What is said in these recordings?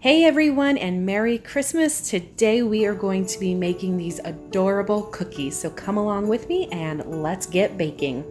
Hey everyone, and Merry Christmas. Today we are going to be making these adorable cookies. So come along with me and let's get baking.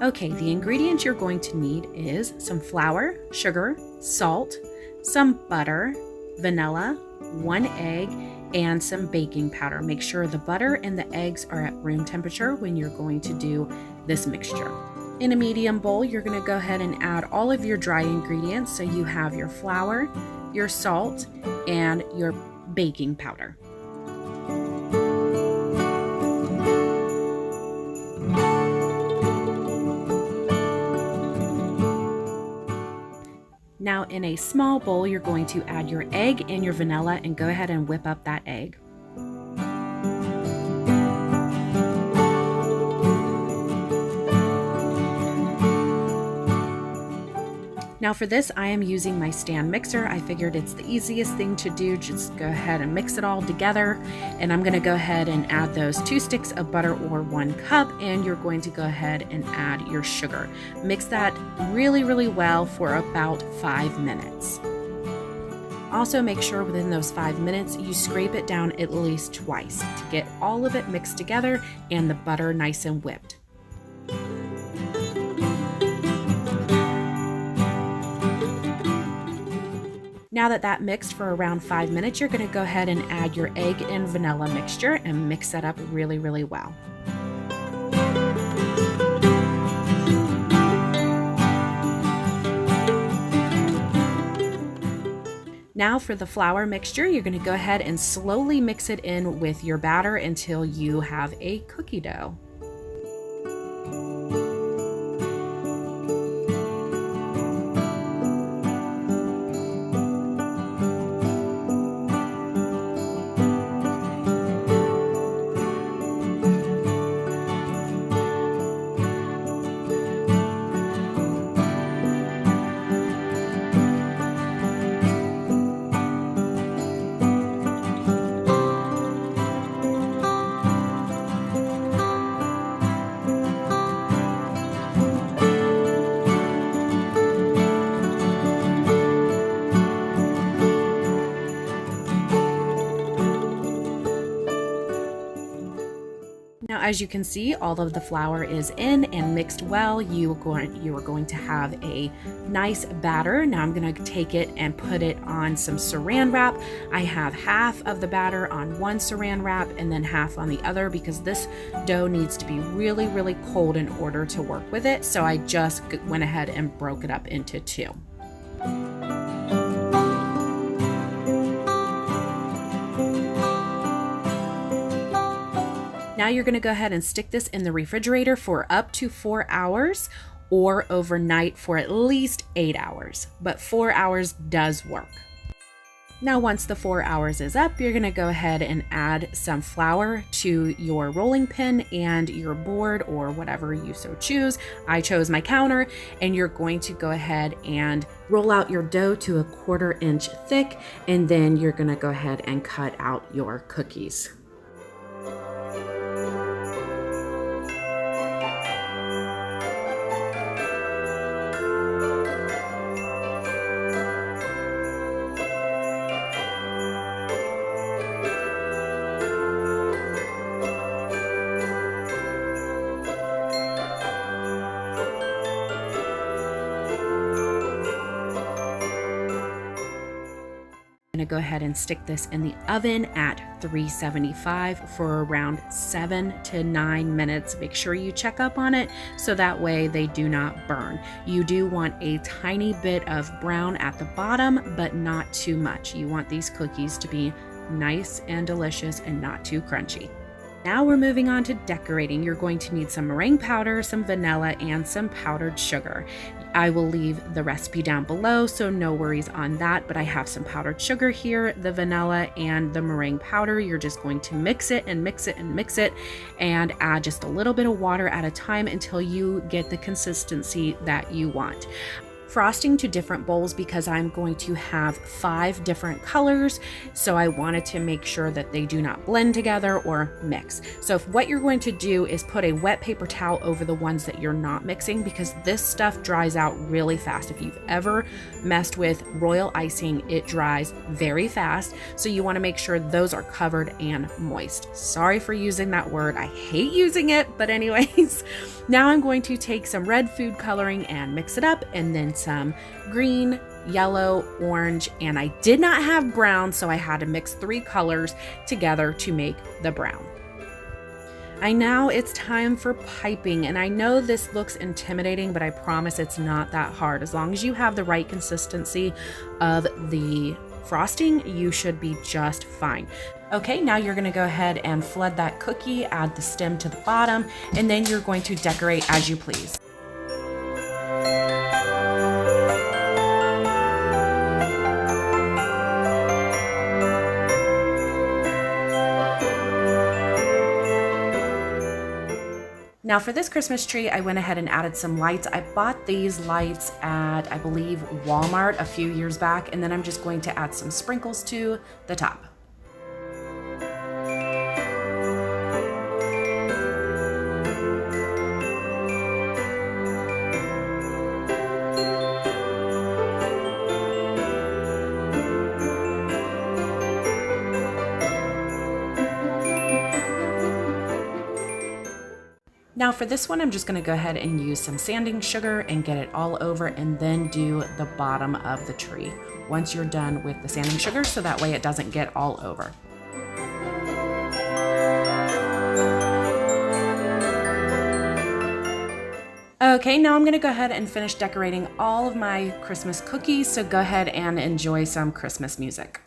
Okay, the ingredients you're going to need is some flour, sugar, salt, some butter, vanilla, 1 egg, and some baking powder. Make sure the butter and the eggs are at room temperature when you're going to do this mixture. In a medium bowl, you're going to go ahead and add all of your dry ingredients. So you have your flour, your salt, and your baking powder. Now in a small bowl, you're going to add your egg and your vanilla and go ahead and whip up that egg. Now for this, I am using my stand mixer. I figured it's the easiest thing to do. Just go ahead and mix it all together. And I'm gonna go ahead and add those 2 sticks of butter or 1 cup, and you're going to go ahead and add your sugar. Mix that really well for about 5 minutes. Also make sure within those 5 minutes, you scrape it down at least twice to get all of it mixed together and the butter nice and whipped. Now that mixed for around 5 minutes, you're going to go ahead and add your egg and vanilla mixture and mix that up really well. Now for the flour mixture, you're going to go ahead and slowly mix it in with your batter until you have a cookie dough. Now, as you can see, all of the flour is in and mixed well. You are going to have a nice batter. Now I'm going to take it and put it on some saran wrap. I have half of the batter on one saran wrap and then half on the other because this dough needs to be really cold in order to work with it. So I just went ahead and broke it up into 2. Now you're going to go ahead and stick this in the refrigerator for up to 4 hours or overnight for at least 8 hours, but 4 hours does work. Now once the 4 hours is up, you're going to go ahead and add some flour to your rolling pin and your board or whatever you so choose. I chose my counter, and you're going to go ahead and roll out your dough to 1/4 inch thick, and then you're going to go ahead and cut out your cookies. I'm going to go ahead and stick this in the oven at 375 for around 7 to 9 minutes. Make sure you check up on it so that way they do not burn. You do want a tiny bit of brown at the bottom, but not too much. You want these cookies to be nice and delicious and not too crunchy. Now we're moving on to decorating. You're going to need some meringue powder, some vanilla, and some powdered sugar. I will leave the recipe down below, so no worries on that, but I have some powdered sugar here, the vanilla, and the meringue powder. You're just going to mix it and mix it and mix it and add just a little bit of water at a time until you get the consistency that you want. frosting to different bowls because I'm going to have 5 different colors. So I wanted to make sure that they do not blend together or mix. So if what you're going to do is put a wet paper towel over the ones that you're not mixing, because this stuff dries out really fast. If you've ever messed with royal icing, it dries very fast. So you want to make sure those are covered and moist. Sorry for using that word. I hate using it, but anyways, now I'm going to take some red food coloring and mix it up, and then some green, yellow, orange, and I did not have brown, so I had to mix 3 colors together to make the brown. Now it's time for piping, and I know this looks intimidating, but I promise it's not that hard. As long as you have the right consistency of the frosting, you should be just fine. Okay, now you're gonna go ahead and flood that cookie, add the stem to the bottom, and then you're going to decorate as you please. Now for this Christmas tree, I went ahead and added some lights. I bought these lights at, I believe, Walmart a few years back, and then I'm just going to add some sprinkles to the top. Now for this one, I'm just going to go ahead and use some sanding sugar and get it all over, and then do the bottom of the tree once you're done with the sanding sugar, so that way it doesn't get all over. Okay, now I'm going to go ahead and finish decorating all of my Christmas cookies, so go ahead and enjoy some Christmas music.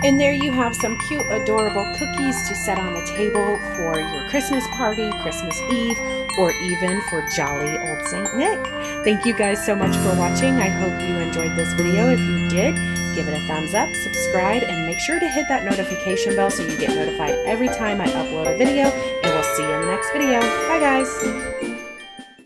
And there you have some cute, adorable cookies to set on the table for your Christmas party, Christmas Eve, or even for jolly old St. Nick. Thank you guys so much for watching. I hope you enjoyed this video. If you did, give it a thumbs up, subscribe, and make sure to hit that notification bell so you get notified every time I upload a video. And we'll see you in the next video. Bye guys.